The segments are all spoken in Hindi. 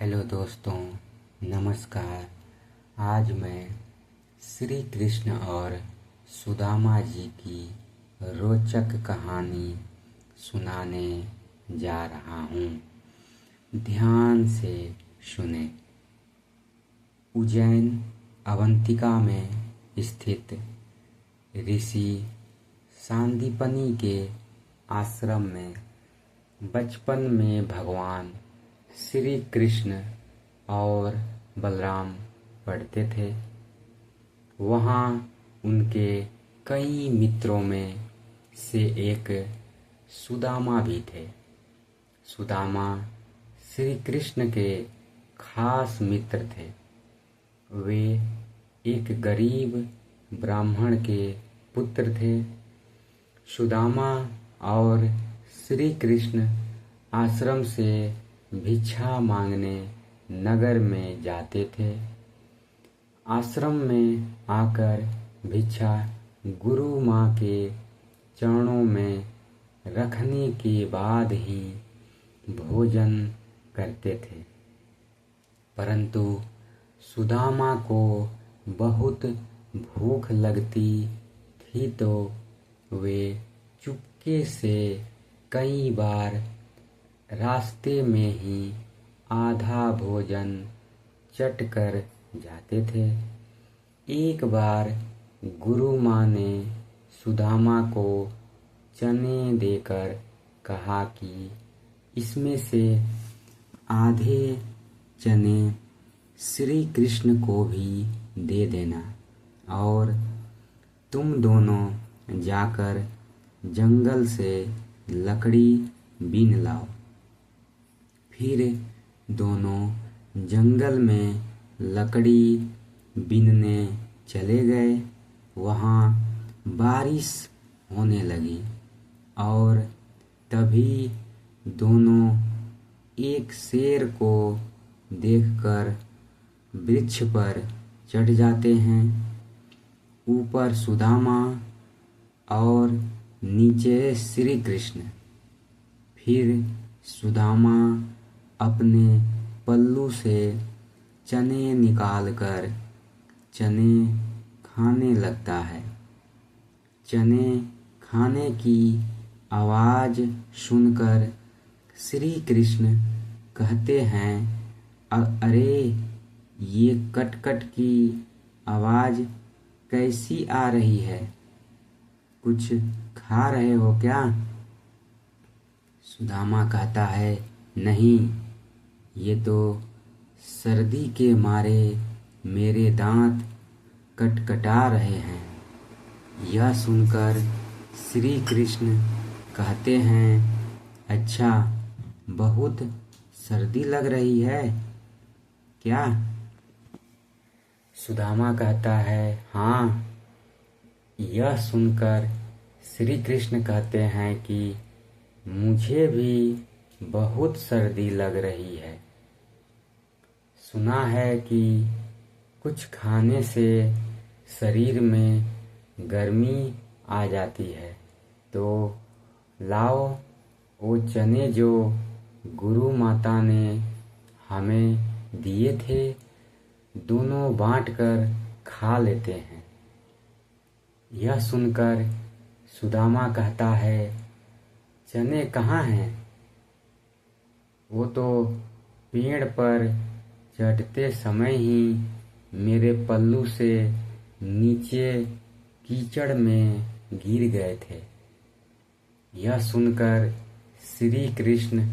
हेलो दोस्तों, नमस्कार। आज मैं श्री कृष्ण और सुदामा जी की रोचक कहानी सुनाने जा रहा हूँ। ध्यान से सुने। उज्जैन अवंतिका में स्थित ऋषि सांदीपनि के आश्रम में बचपन में भगवान श्री कृष्ण और बलराम पढ़ते थे। वहाँ उनके कई मित्रों में से एक सुदामा भी थे। सुदामा श्री कृष्ण के खास मित्र थे। वे एक गरीब ब्राह्मण के पुत्र थे। सुदामा और श्री कृष्ण आश्रम से भिक्षा मांगने नगर में जाते थे। आश्रम में आकर भिक्षा गुरु माँ के चरणों में रखने के बाद ही भोजन करते थे। परंतु सुदामा को बहुत भूख लगती थी तो वे चुपके से कई बार रास्ते में ही आधा भोजन चट कर जाते थे। एक बार गुरु माँ ने सुदामा को चने देकर कहा कि इसमें से आधे चने श्री कृष्ण को भी दे देना और तुम दोनों जाकर जंगल से लकड़ी बीन लाओ। फिर दोनों जंगल में लकड़ी बीनने चले गए। वहाँ बारिश होने लगी और तभी दोनों एक शेर को देखकर वृक्ष पर चढ़ जाते हैं। ऊपर सुदामा और नीचे श्री कृष्ण। फिर सुदामा अपने पल्लू से चने निकालकर चने खाने लगता है। चने खाने की आवाज़ सुनकर श्री कृष्ण कहते हैं, अरे ये कट-कट की आवाज़ कैसी आ रही है? कुछ खा रहे हो क्या? सुदामा कहता है, नहीं, ये तो सर्दी के मारे मेरे दांत कटकटा रहे हैं। यह सुनकर श्री कृष्ण कहते हैं, अच्छा, बहुत सर्दी लग रही है क्या? सुदामा कहता है, हाँ। यह सुनकर श्री कृष्ण कहते हैं कि मुझे भी बहुत सर्दी लग रही है। सुना है कि कुछ खाने से शरीर में गर्मी आ जाती है, तो लाओ वो चने जो गुरु माता ने हमें दिए थे, दोनों बांटकर खा लेते हैं। यह सुनकर सुदामा कहता है, चने कहाँ हैं? वो तो पेड़ पर चढ़ते समय ही मेरे पल्लू से नीचे कीचड़ में गिर गए थे। यह सुनकर श्री कृष्ण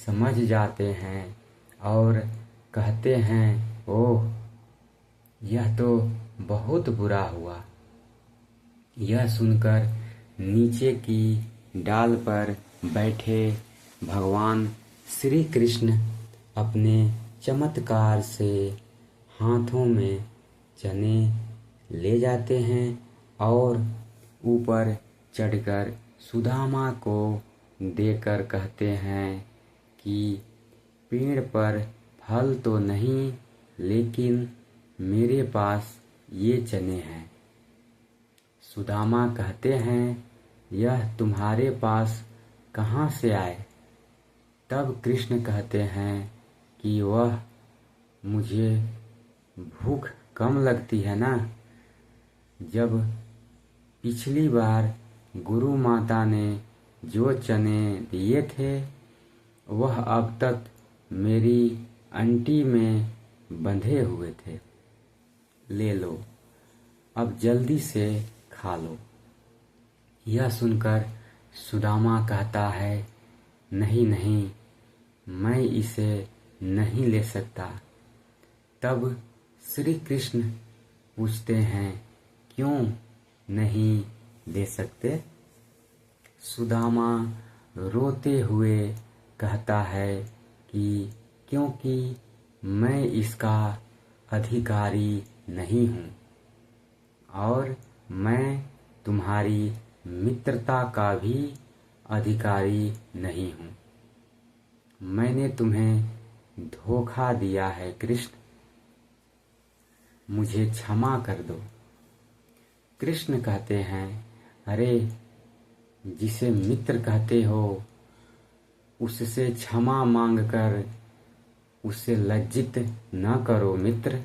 समझ जाते हैं और कहते हैं, ओह, यह तो बहुत बुरा हुआ। यह सुनकर नीचे की डाल पर बैठे भगवान श्री कृष्ण अपने चमत्कार से हाथों में चने ले जाते हैं और ऊपर चढ़कर सुदामा को देकर कहते हैं कि पेड़ पर फल तो नहीं, लेकिन मेरे पास ये चने हैं। सुदामा कहते हैं, यह तुम्हारे पास कहाँ से आए? तब कृष्ण कहते हैं कि वह मुझे भूख कम लगती है ना। जब पिछली बार गुरु माता ने जो चने दिए थे वह अब तक मेरी अंटी में बंधे हुए थे। ले लो, अब जल्दी से खा लो। यह सुनकर सुदामा कहता है, नहीं नहीं, मैं इसे नहीं ले सकता। तब श्री कृष्ण पूछते हैं, क्यों नहीं ले सकते? सुदामा रोते हुए कहता है कि क्योंकि मैं इसका अधिकारी नहीं हूँ और मैं तुम्हारी मित्रता का भी अधिकारी नहीं हूँ। मैंने तुम्हें धोखा दिया है कृष्ण, मुझे क्षमा कर दो। कृष्ण कहते हैं, अरे जिसे मित्र कहते हो उससे क्षमा मांगकर उसे लज्जित न करो मित्र।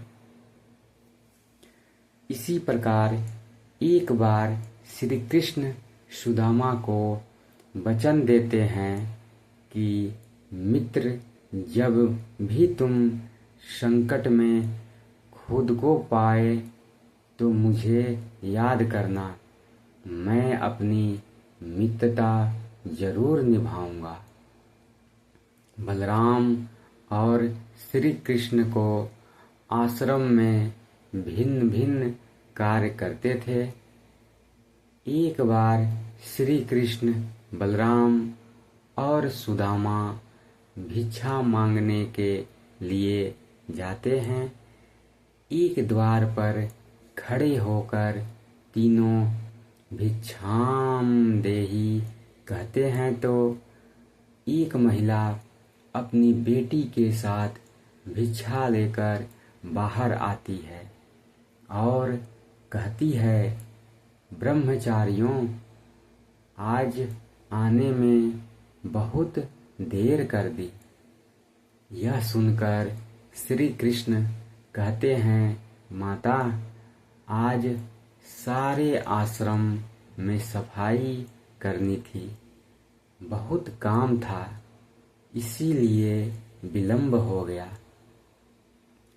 इसी प्रकार एक बार श्री कृष्ण सुदामा को वचन देते हैं कि मित्र, जब भी तुम संकट में खुद को पाए तो मुझे याद करना, मैं अपनी मित्रता जरूर निभाऊंगा। बलराम और श्री कृष्ण को आश्रम में भिन्न भिन्न कार्य करते थे। एक बार श्री कृष्ण, बलराम और सुदामा भिक्षा मांगने के लिए जाते हैं। एक द्वार पर खड़े होकर तीनों भिक्षाम देहि कहते हैं तो एक महिला अपनी बेटी के साथ भिक्षा लेकर बाहर आती है और कहती है, ब्रह्मचारियों, आज आने में बहुत देर कर दी। यह सुनकर श्री कृष्ण कहते हैं, माता, आज सारे आश्रम में सफाई करनी थी, बहुत काम था, इसीलिए विलंब हो गया।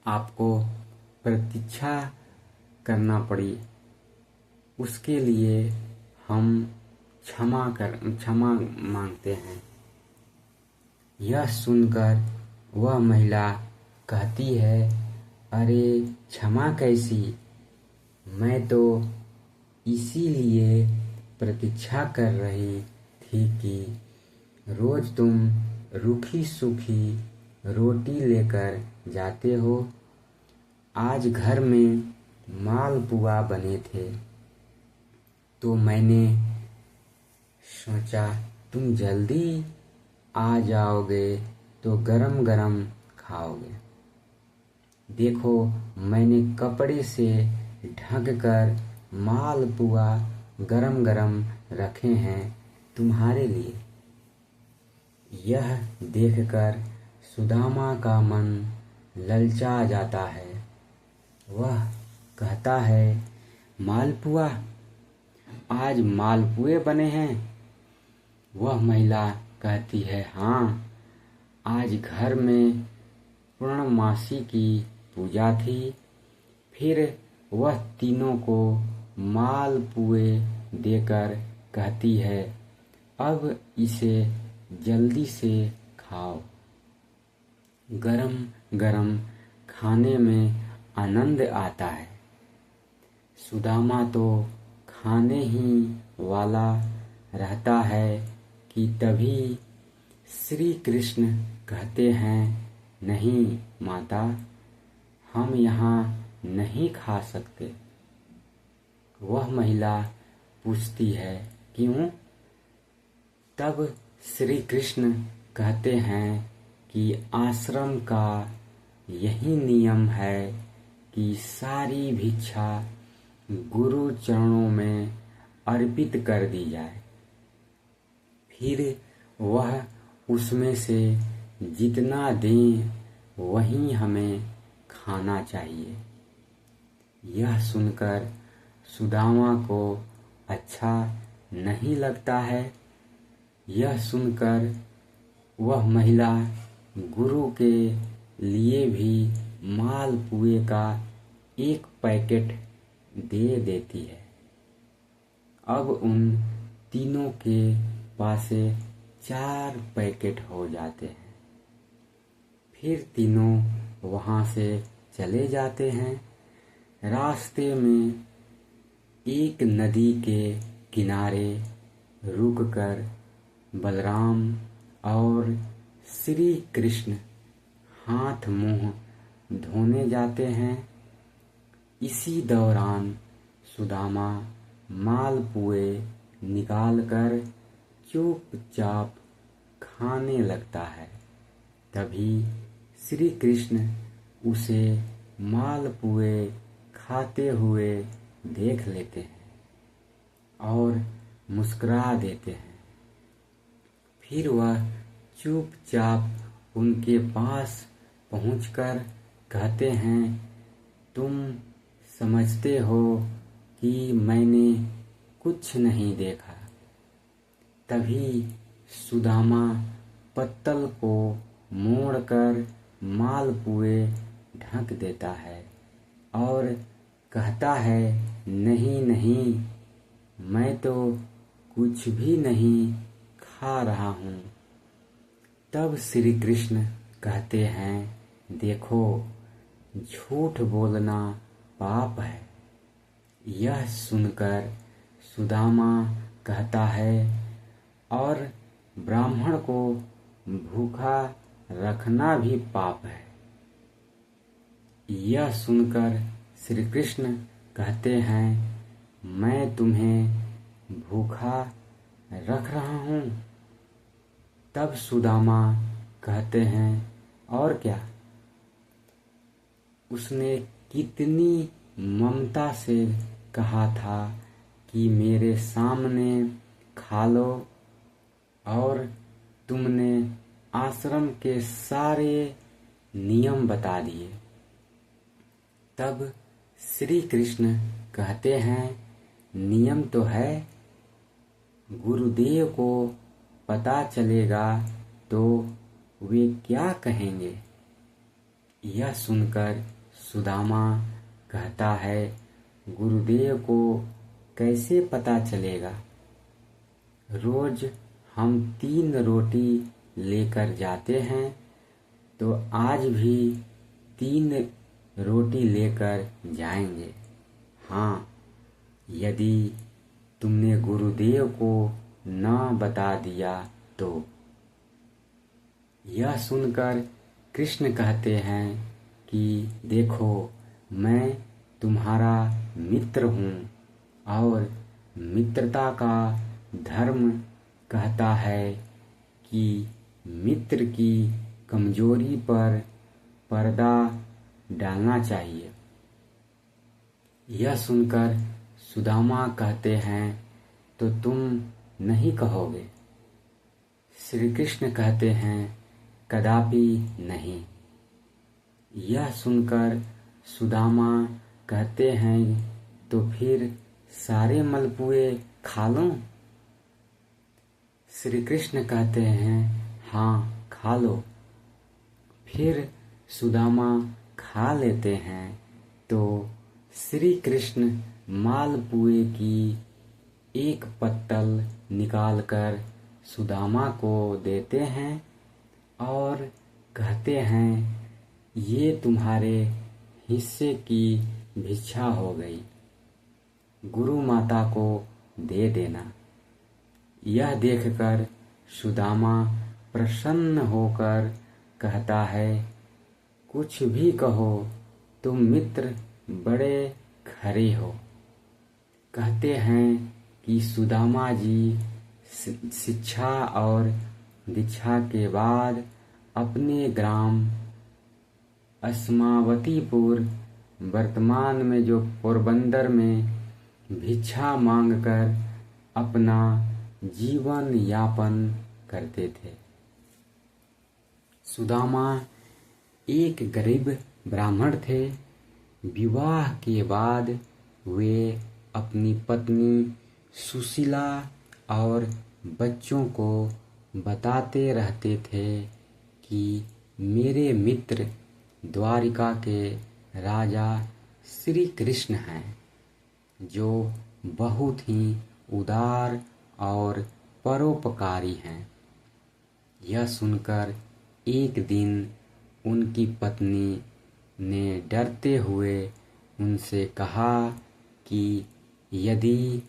आपको प्रतीक्षा करना पड़ी, उसके लिए हम क्षमा मांगते हैं। यह सुनकर वह महिला कहती है, अरे क्षमा कैसी, मैं तो इसीलिए प्रतीक्षा कर रही थी कि रोज तुम रूखी सूखी रोटी लेकर जाते हो। आज घर में मालपुआ बने थे तो मैंने सोचा तुम जल्दी आ जाओगे तो गरम गरम खाओगे। देखो, मैंने कपड़े से ढक कर मालपुआ गरम गरम रखे हैं तुम्हारे लिए। यह देखकर सुदामा का मन ललचा जाता है। वह कहता है, मालपुआ, आज मालपुए बने हैं? वह महिला कहती है, हाँ, आज घर में पूर्णमासी की पूजा थी। फिर वह तीनों को मालपुए देकर कहती है, अब इसे जल्दी से खाओ। गरम गरम खाने में आनंद आता है। सुदामा तो खाने ही वाला रहता है कि तभी श्री कृष्ण कहते हैं, नहीं माता, हम यहाँ नहीं खा सकते। वह महिला पूछती है, क्यों? तब श्री कृष्ण कहते हैं कि आश्रम का यही नियम है कि सारी भिक्षा गुरु चरणों में अर्पित कर दी जाए, फिर वह उसमें से जितना दें वही हमें खाना चाहिए। यह सुनकर सुदामा को अच्छा नहीं लगता है। यह सुनकर वह महिला गुरु के लिए भी मालपुए का एक पैकेट दे देती है। अब उन तीनों के पास 4 पैकेट हो जाते हैं। फिर तीनों वहाँ से चले जाते हैं। रास्ते में एक नदी के किनारे रुककर बलराम और श्री कृष्ण हाथ मुंह धोने जाते हैं। इसी दौरान सुदामा मालपुए निकालकर चुपचाप खाने लगता है। तभी श्री कृष्ण उसे मालपुए खाते हुए देख लेते हैं और मुस्कुरा देते हैं। फिर वह चुपचाप उनके पास पहुंचकर कहते हैं, तुम समझते हो कि मैंने कुछ नहीं देखा। तभी सुदामा पत्तल को मोड़कर मालपुए ढक देता है और कहता है, नहीं नहीं, मैं तो कुछ भी नहीं खा रहा हूँ। तब श्री कृष्ण कहते हैं, देखो, झूठ बोलना पाप है। यह सुनकर सुदामा कहता है, और ब्राह्मण को भूखा रखना भी पाप है। यह सुनकर श्री कृष्ण कहते हैं, मैं तुम्हें भूखा रख रहा हूँ। तब सुदामा कहते हैं, और क्या? उसने कितनी ममता से कहा था कि मेरे सामने खा लो, और तुमने आश्रम के सारे नियम बता दिए। तब श्री कृष्ण कहते हैं, नियम तो है, गुरुदेव को पता चलेगा तो वे क्या कहेंगे। यह सुनकर सुदामा कहता है, गुरुदेव को कैसे पता चलेगा? रोज हम 3 रोटी लेकर जाते हैं, तो आज भी 3 रोटी लेकर जाएंगे। हाँ, यदि तुमने गुरुदेव को न बता दिया तो। यह सुनकर कृष्ण कहते हैं कि देखो, मैं तुम्हारा मित्र हूँ और मित्रता का धर्म कहता है कि मित्र की कमजोरी पर पर्दा डालना चाहिए। यह सुनकर सुदामा कहते हैं, तो तुम नहीं कहोगे? श्री कृष्ण कहते हैं, कदापि नहीं। यह सुनकर सुदामा कहते हैं, तो फिर सारे मलपुए खा लो? श्री कृष्ण कहते हैं, हाँ, खा लो। फिर सुदामा खा लेते हैं। तो श्री कृष्ण मालपुए की एक पत्तल निकालकर सुदामा को देते हैं और कहते हैं, ये तुम्हारे हिस्से की भिक्षा हो गई, गुरु माता को दे देना। यह देखकर सुदामा प्रसन्न होकर कहता है, कुछ भी कहो, तुम मित्र बड़े खरे हो। कहते हैं कि सुदामा जी शिक्षा और दीक्षा के बाद अपने ग्राम अस्मावतीपुर, वर्तमान में जो पोरबंदर में, भिक्षा मांगकर अपना जीवन यापन करते थे। सुदामा एक गरीब ब्राह्मण थे। विवाह के बाद वे अपनी पत्नी सुशीला और बच्चों को बताते रहते थे कि मेरे मित्र द्वारिका के राजा श्री कृष्ण हैं, जो बहुत ही उदार और परोपकारी हैं। यह सुनकर एक दिन उनकी पत्नी ने डरते हुए उनसे कहा कि यदि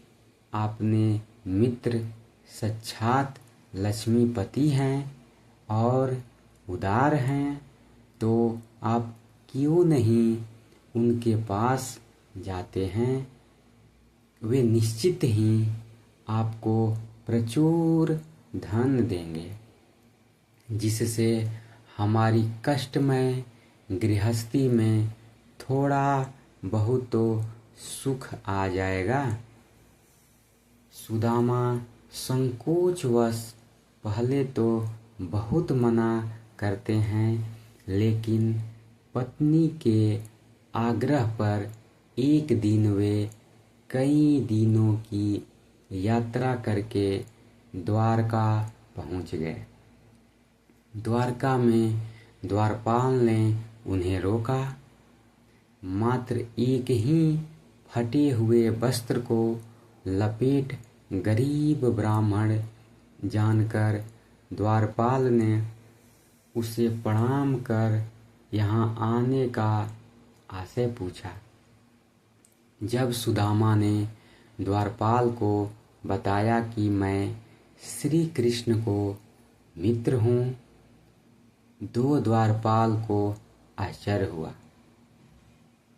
आपने मित्र साक्षात लक्ष्मीपति हैं और उदार हैं तो आप क्यों नहीं उनके पास जाते हैं। वे निश्चित ही आपको प्रचुर धन देंगे, जिससे हमारी कष्टमय गृहस्थी में थोड़ा बहुत तो सुख आ जाएगा। सुदामा संकोचवश पहले तो बहुत मना करते हैं, लेकिन पत्नी के आग्रह पर एक दिन वे कई दिनों की यात्रा करके द्वारका पहुंच गए। द्वारका में द्वारपाल ने उन्हें रोका। मात्र एक ही फटे हुए वस्त्र को लपेट गरीब ब्राह्मण जानकर द्वारपाल ने उसे प्रणाम कर यहाँ आने का आशय पूछा। जब सुदामा ने द्वारपाल को बताया कि मैं श्री कृष्ण को मित्र हूँ, दो द्वारपाल को आश्चर्य हुआ।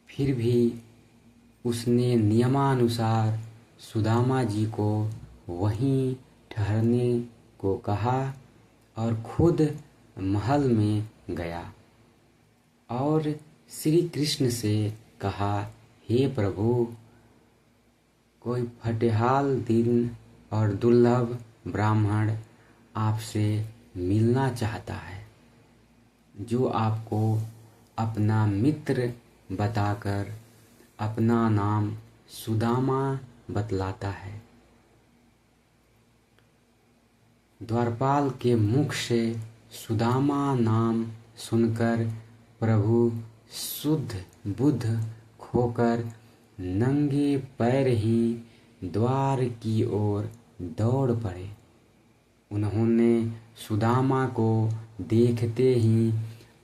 फिर भी उसने नियमानुसार सुदामा जी को वहीं ठहरने को कहा और खुद महल में गया और श्री कृष्ण से कहा, हे प्रभु, कोई फटेहाल दिन और दुर्लभ ब्राह्मण आपसे मिलना चाहता है, जो आपको अपना मित्र बताकर अपना नाम सुदामा बतलाता है। द्वारपाल के मुख से सुदामा नाम सुनकर प्रभु शुद्ध बुद्ध खोकर नंगे पैर ही द्वार की ओर दौड़ पड़े। उन्होंने सुदामा को देखते ही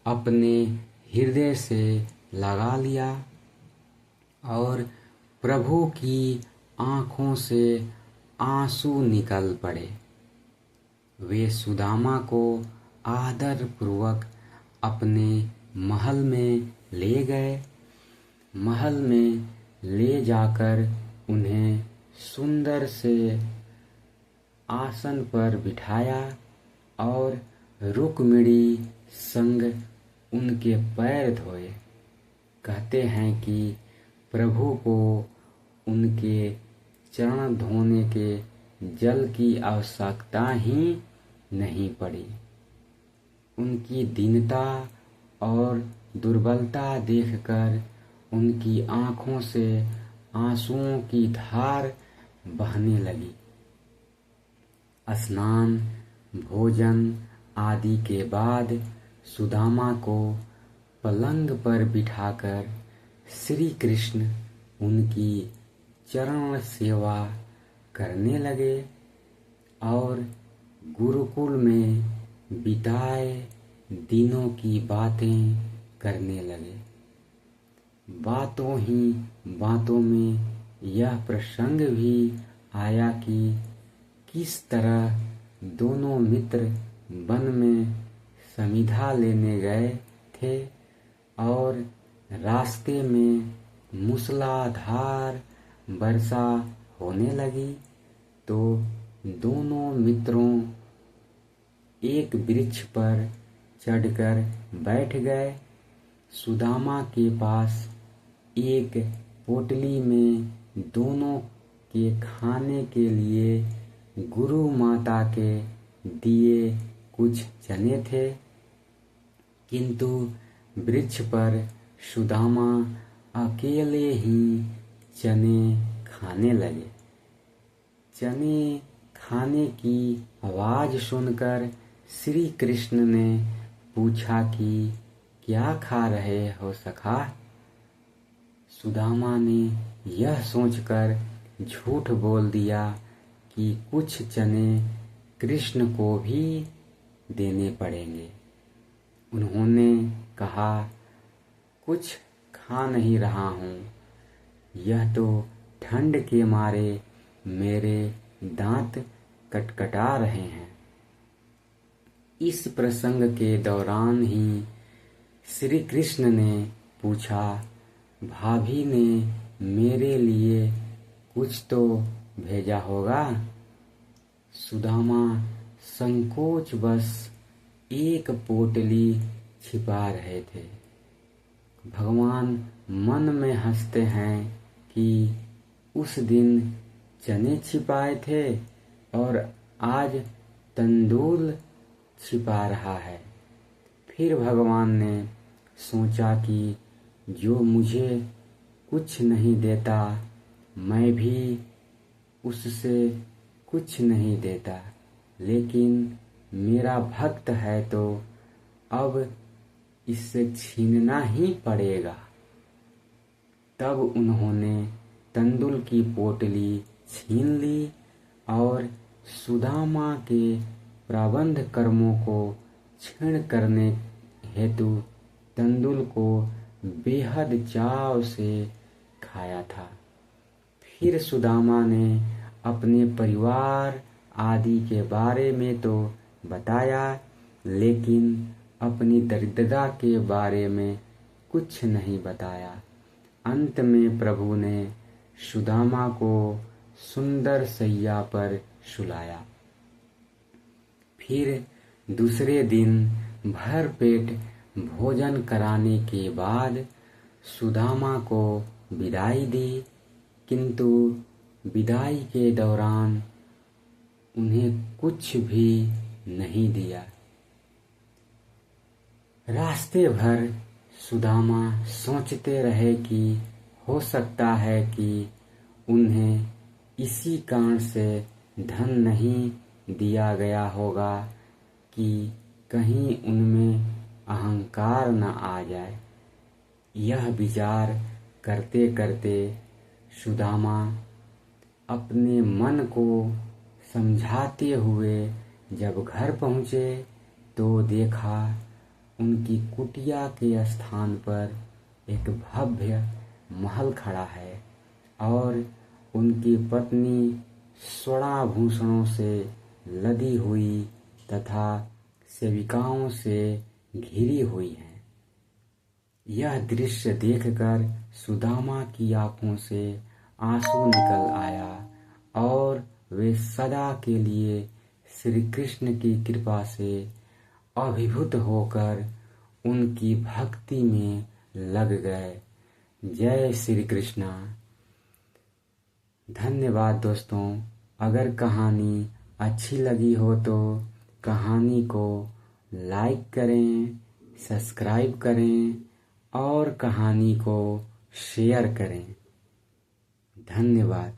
अपने हृदय से लगा लिया और प्रभु की आँखों से आंसू निकल पड़े। वे सुदामा को आदर पूर्वक अपने महल में ले गए। महल में ले जाकर उन्हें सुंदर से आसन पर बिठाया और रुक्मिणी संग उनके पैर धोए। कहते हैं कि प्रभु को उनके चरण धोने के जल की आवश्यकता ही नहीं पड़ी। उनकी दीनता और दुर्बलता देखकर उनकी आँखों से आंसुओं की धार बहने लगी। स्नान, भोजन आदि के बाद सुदामा को पलंग पर बिठाकर श्री कृष्ण उनकी चरण सेवा करने लगे और गुरुकुल में बिताए दिनों की बातें करने लगे। बातों ही बातों में यह प्रसंग भी आया कि किस तरह दोनों मित्र वन में समिधा लेने गए थे और रास्ते में मूसलाधार वर्षा होने लगी तो दोनों मित्रों एक वृक्ष पर चढ़कर बैठ गए। सुदामा के पास एक पोटली में दोनों के खाने के लिए गुरु माता के दिए कुछ चने थे, किंतु वृक्ष पर सुदामा अकेले ही चने खाने लगे। चने खाने की आवाज सुनकर श्री कृष्ण ने पूछा कि क्या खा रहे हो सखा? सुदामा ने यह सोचकर झूठ बोल दिया कि कुछ चने कृष्ण को भी देने पड़ेंगे। उन्होंने कहा, कुछ खा नहीं रहा हूँ, यह तो ठंड के मारे मेरे दांत कटकटा रहे हैं। इस प्रसंग के दौरान ही श्री कृष्ण ने पूछा, भाभी ने मेरे लिए कुछ तो भेजा होगा? सुदामा संकोचवश एक पोटली छिपा रहे थे। भगवान मन में हंसते हैं कि उस दिन चने छिपाए थे और आज तंदूल छिपा रहा है। फिर भगवान ने सोचा कि जो मुझे कुछ नहीं देता, मैं भी उससे कुछ नहीं देता, लेकिन मेरा भक्त है तो अब इससे छीनना ही पड़ेगा। तब उन्होंने तंदूल की पोटली छीन ली और सुदामा के प्रबंध कर्मों को क्षीण करने हेतु तंदूल को बेहद चाव से खाया था। फिर सुदामा ने अपने परिवार आदि के बारे में तो बताया, लेकिन अपनी दरिद्रता के बारे में कुछ नहीं बताया। अंत में प्रभु ने सुदामा को सुंदर सैया पर सुलाया। फिर दूसरे दिन भर पेट भोजन कराने के बाद सुदामा को विदाई दी, किंतु विदाई के दौरान उन्हें कुछ भी नहीं दिया। रास्ते भर सुदामा सोचते रहे कि हो सकता है कि उन्हें इसी कारण से धन नहीं दिया गया होगा कि कहीं उनमें अहंकार न आ जाए। यह विचार करते करते सुदामा अपने मन को समझाते हुए जब घर पहुँचे तो देखा उनकी कुटिया के स्थान पर एक भव्य महल खड़ा है और उनकी पत्नी स्वर्ण से लदी हुई तथा सेविकाओं से घिरी हुई है। यह दृश्य देखकर सुदामा की आंखों से आंसू निकल आया और वे सदा के लिए श्री कृष्ण की कृपा से अभिभूत होकर उनकी भक्ति में लग गए। जय श्री कृष्णा। धन्यवाद दोस्तों। अगर कहानी अच्छी लगी हो तो कहानी को लाइक करें, सब्सक्राइब करें और कहानी को शेयर करें। धन्यवाद।